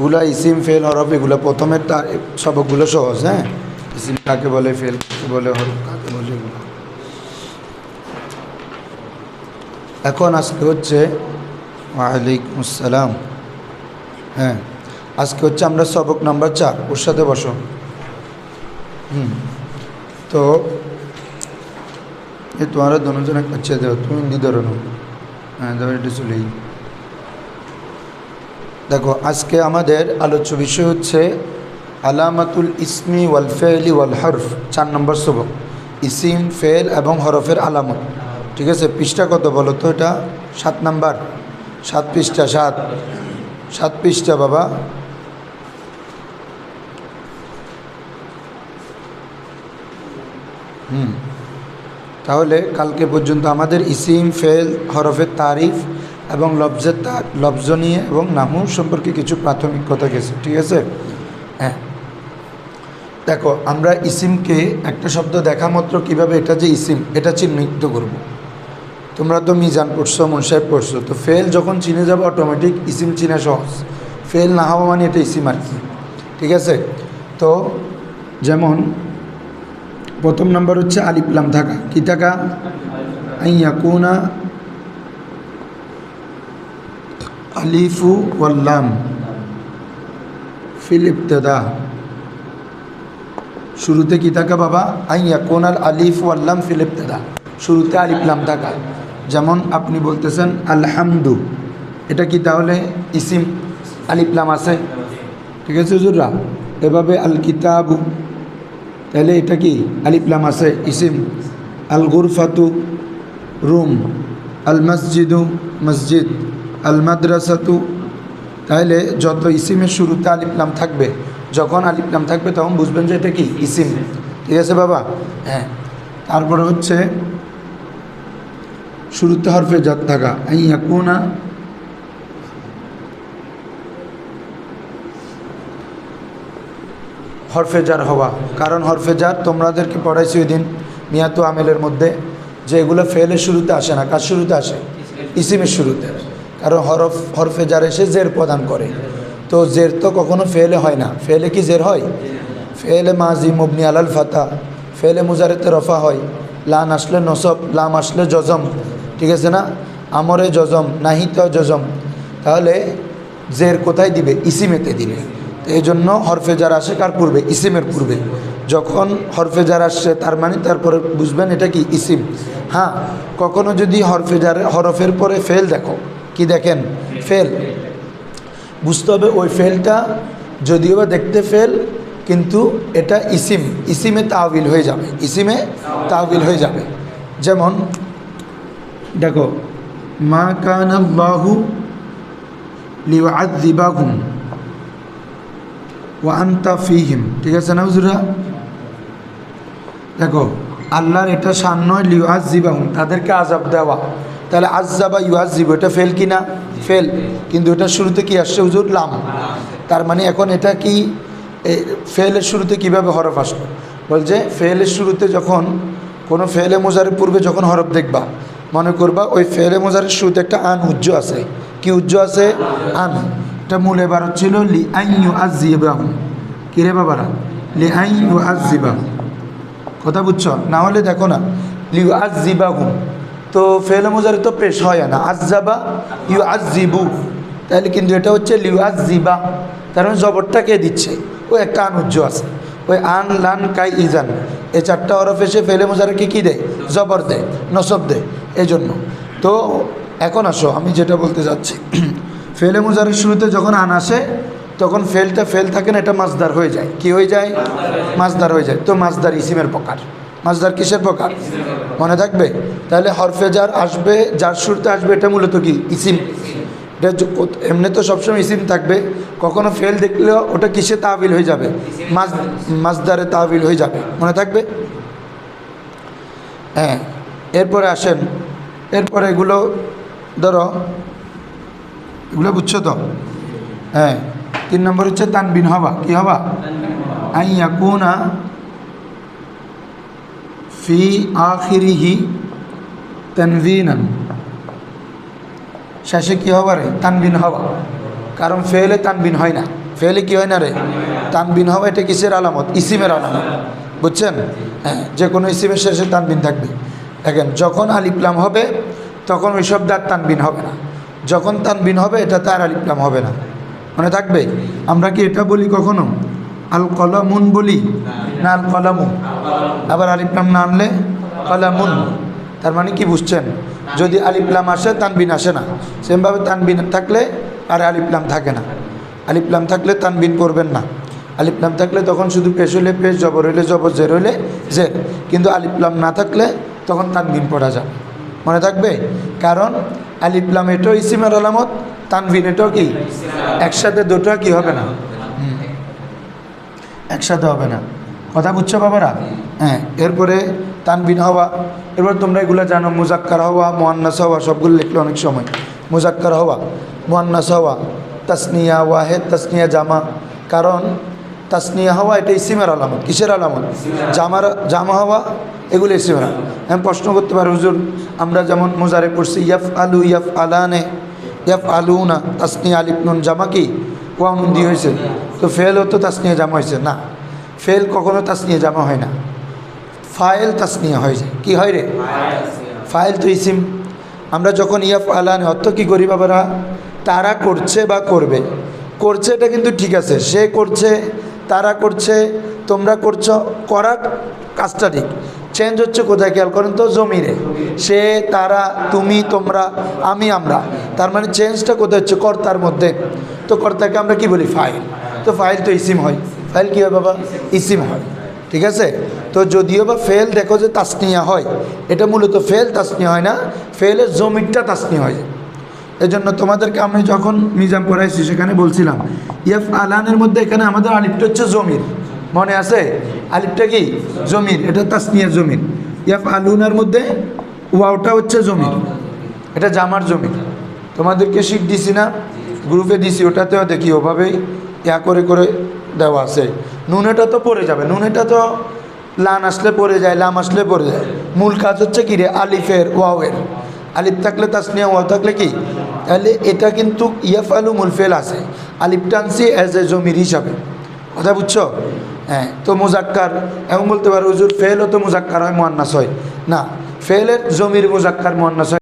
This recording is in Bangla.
এগুলা ইসিম ফেল হরফ এগুলো প্রথমের তার সবকগুলো সহজ। হ্যাঁ, ইসিম কাকে বলে, ফেল কাকে বলে, হরফ কাকে বলে, এগুলো। এখন আজকে হচ্ছে ওয়ালাইকুম আসসালাম। হ্যাঁ, আজকে হচ্ছে আমরা সবক নাম্বার 4। ওর সাথে বসো। তো ये तुम्हारा दोनों जन अच्छे थे, तुम हिंदी धरो ना। হ্যাঁ, ধরো এটা চলেই। দেখো, আজকে আমাদের আলোচ্য বিষয় হচ্ছে আলামাতুল ইসমি ওয়াল ফেলি ওয়াল হরফ। 4 নম্বর সবক, ইসিম, ফেল এবং হরফের আলামত। ঠিক আছে, পৃষ্ঠা কত বলো তো? এটা 7 নাম্বার, 7 পৃষ্ঠা, 7 পৃষ্ঠা বাবা। তাহলে কালকে পর্যন্ত আমাদের ইসিম, ফেল, হরফের তারিফ এবং লফজ নিয়ে এবং নাহু সম্পর্কে কিছু প্রাথমিক কথা গেছে। ঠিক আছে। হ্যাঁ, দেখো, আমরা ইসিমকে একটা শব্দ দেখা মাত্র কীভাবে এটা যে ইসিম এটা চিহ্নিত করব। তোমরা তো মিজান পড়ছো, মুনসাহেব পড়ছো, তো ফেল যখন চিনে যাবে অটোমেটিক ইসিম চিনা সহজ। ফেল না হওয়া মানে এটা ইসিম আর কি। ঠিক আছে। তো যেমন প্রথম নাম্বার হচ্ছে আলিফ লাম থাকা। কী থাকা? আইয়াকুনা আলিফু ওয়াল লাম ফিল ইবতিদা। শুরুতে কী থাকা বাবা? আইয়াকুনাল আলিফ ওয়াল লাম ফিল ইবতিদা, শুরুতে আলিফ লাম থাকা। যেমন আপনি বলতেছেন আলহামদু, এটা কি তাহলে ইসিম? আলিফ লাম আছে। ঠিক আছে হুজুররা। এভাবে আল কিতাবু, তাহলে এটা কি? আলিফ লাম আছে, ইসিম। আল গুরফাতু, রুম। আল মসজিদু, মসজিদ। আল মাদ্রাসাতু। তাহলে যত ইসিমের শুরুতে আলিফ লাম থাকবে, যখন আলিফ লাম থাকবে তখন বুঝবেন যে এটা কি? ইসিম। ঠিক আছে বাবা। হ্যাঁ, তারপরে হচ্ছে শুরুতে হরফে জাত থাকা। আইয়াকুনা হরফে জার হওয়া। কারণ হরফে জার তোমাদেরকে পড়াইছি ওই দিন নিয়াতু আমেলের মধ্যে, যে এগুলো ফেলের শুরুতে আসে না। কার শুরুতে আসে? ইসিমের শুরুতে। কারণ হরফে জার এসে জের প্রদান করে। তো জের তো কখনো ফেলে হয় না। ফেলে কি জের হয়? ফেলে মাজি মুবনি আলাল ফাতা, ফেলে মুজারেতে রফা হয়। লান আসলে নসব, লাম আসলে জজম। ঠিক আছে না? আমরে জজম, নাহিত জজম। তাহলে জের কোথায় দিবে? ইসিমেতে দিবে। তো এই জন্য হরফে জার আসে কার পূর্বে? ইসিমের পূর্বে। যখন হরফে জার আসছে তার মানে তারপরে বুঝবেন এটা কি? ইসিম। হ্যাঁ, কখনো যদি হরফের পরে ফেল দেখো, কি দেখেন? ফেল, বুঝতে হবে ওই ফেলটা যদিও বা দেখতে ফেল, কিন্তু এটা ইসিম, ইসিমে তাওয়িল হয়ে যাবে, ইসিমে তাওয়িল হয়ে যাবে। যেমন দেখো, মা কানাল্লাহু লিউআযযিবাহুম ওয়া আনতা ফীহিম। ঠিক আছে না হুজুরা? দেখো, আল্লাহর এটা শান নয় লিউআযযিবাহুম, তাদেরকে আযাব দেওয়া। তাহলে আযযাবা ইউআযযিবু, এটা ফেল কি না? ফেল। কিন্তু এটা শুরুতে কি আসছে হুজুর? লাম। তার মানে এখন এটা কি? ফেলের শুরুতে কিভাবে হরফ আসলো? বলছে ফেলের শুরুতে যখন কোনো ফেলে মোজারের পূর্বে যখন হরফ দেখবা, মনে করবা ওই ফেলে মোজারের শুরুতে একটা আন উজ্জ আছে। কি উজ্জ আছে? আন। এটা মূল এবার হচ্ছিল লি আন ইউআযযিবাহুম। কি রে বাবারা? লি আন ইউআযযিবাহুম। কথা বুঝছো? না হলে দেখো না, লিউআযযিবাহুম তো ফেলে মোজারে তো পেশ হয় না, আযযাবা ইউআযযিবু। তাহলে কিন্তু এটা হচ্ছে লিউআযযিবা। তার মানে জবরটা কে দিচ্ছে? ওই একটা আন উজ্জ আছে। ওই আন, লান, কাই, ইজান, এই 4টা হরফ এসে ফেলে মোজারেকে কী দেয়? জবর দেয়, নসব দেয়। এই জন্য তো এখন আসো, আমি যেটা বলতে যাচ্ছি, ফেলে মোজারের শুরুতে যখন আন আসে তখন ফেলটা ফেল থাকে না, এটা মাজদার হয়ে যায়। কি হয়ে যায়? মাজদার হয়ে যায়। তো মাজদার ইসিমের প্রকার। মাজদার কিসের প্রকার? মনে থাকবে? তাহলে হরফে জার আসবে, যার শুরুতে আসবে এটা মূলত কি? ইসিম। এটা এমনি তো সবসময় ইসিম থাকবে, কখনো ফেল দেখলেও ওটা কিসে তাবিল হয়ে যাবে? মাজদারে তাবিল হয়ে যাবে। মনে থাকবে? হ্যাঁ, এরপরে আসেন, এরপরে এগুলো ধরো, এগুলো বুঝছো তো? হ্যাঁ, 3 নম্বর হচ্ছে তানবিন হওয়া। কি হওয়া? আইয়াকুনা ফি আখিরিহি তানবিনান, শেষে কী হওয়া রে? তানবিন হওয়া। কারণ ফেলে তানবিন হয় না, ফেলে কি হয় না রে, তানবিন হবে। এটা কিসের আলামত? ইসিমের আলামত, বুঝছেন? হ্যাঁ, যে কোনো ইসিমের শেষে তানবিন থাকবে। দেখেন, যখন আলিফলাম হবে তখন ওই শব্দ আর তানবিন হবে না, যখন তানবিন হবে এটা তার আলিফলাম হবে না, মনে থাকবে। আমরা কি এটা বলি কখনো আল কলামুন বলি না আল কলামু? আবার আলিফলাম না আনলে কলামুন, তার মানে কি বুঝছেন? যদি আলিফলাম আসে তানবিন আসে না, সেমভাবে তানবিন থাকলে আর আলিফলাম থাকে না। আলিফলাম থাকলে তানবিন পড়বেন না, আলিফলাম থাকলে তখন শুধু পেশ হলে পেশ, জবর হইলে জবর, জের হইলে জের। কিন্তু আলিফলাম না থাকলে তখন তানবিন পড়া যাবে, মনে থাকবে। কারণ আলিফলাম এটাও ইসিমের আলামত, তানবিন এটাও কি একসাথে, দুটো কি হবে না, একসাথে হবে না। কথা বুঝছো বাবারা? হ্যাঁ, এরপরে তানবিন হওয়া। এরপর তোমরা এগুলো জানো, মুজাক্কার হওয়া, মুয়ান্নাস হওয়া, সবগুলো লিখলে অনেক সময়। মুজাক্কার হওয়া, মুয়ান্নাস হওয়া, তাসনিয়া, ওয়াহেদ, তাসনিয়া, জামা। কারণ তাসনিয়া হওয়া এটা ইসিমের আলামত। কিসের আলামত? জামা হওয়া, এগুলো ইসিমের আলামত। আমি প্রশ্ন করতে পারি, হুজুর আমরা যেমন মুজারে পড়ছি ইয়াফ আলু, ইয়াফ আলানে, ইয়াফ আলু না, তাসনিয়া আলিফ নুন জামা কি ওয়া নুন দিয়ে হয়েছে, তো ফেলও তো তাসনিয়া জামা হয়েছে না। ফেল কখনো তাসনিয়া জামা হয় না, ফাইল তাসনিয়া হয়ে যায়। কী হয় রে? ফাইল তো ইসিম। আমরা যখন ইয়াফ আলানে অর্থ কী করি বাবারা? তারা করছে বা করবে। করছে এটা কিন্তু ঠিক আছে, সে করছে, তারা করছে, তোমরা করছো, করার কাজটা ঠিক। চেঞ্জ হচ্ছে কোথায় খেয়াল করেন তো? জমিরে। সে, তারা, তুমি, তোমরা, আমি, আমরা। তার মানে চেঞ্জটা কোথায় হচ্ছে? কর্তার মধ্যে। তো কর্তাকে আমরা কি বলি? ফাইল। তো ফাইল তো ইসিম হয়। ফাইল কী হয় বাবা? ইসিম হয়, ঠিক আছে। তো যদিও বা ফেল দেখো যে তাসনিয়া হয়, এটা মূলত ফেল তাসনিয়া হয় না, ফেলের জমিরটা তাসনিয়া হয়। এই জন্য তোমাদেরকে আমি যখন মিজাম পড়াইছি সেখানে বলছিলাম ইয়াফ আলানের মধ্যে এখানে আমাদের আলিফটা হচ্ছে জমির, মনে আছে? আলিফটা কি জমির, এটা তাসনিয়া জমির। ইয়াফ আলুনার মধ্যে ওয়াওটা হচ্ছে জমির, এটা জামার জমির। তোমাদেরকে শিট দিছি না, গ্রুপে দিছি, ওটাতেও দেখি ওভাবেই ইয়া করে করে দেওয়া আছে। নুনেটা তো পড়ে যাবে, নুনেটা তো লান আসলে পড়ে যায়, লাম আসলে পড়ে যায়। মূল কাজ হচ্ছে কি রে? আলিফের, ওয়াওয়ের। আলিফ থাকলে তাসনিয়া, ওয়াও থাকলে কি? তাহলে এটা কিন্তু ইয়াফ আলু মূল ফেল আছে, আলিফ টানছি অ্যাজ এ জমির হিসাবে। কথা বুঝছো? হ্যাঁ। তো মুজাক্কার এমন বলতে পারো হুজুর ফেলও তো মুজাক্কার হয়, মুয়ান্নাস হয় না। ফেলের জমির মুজাক্কার মুয়ান্নাস হয়।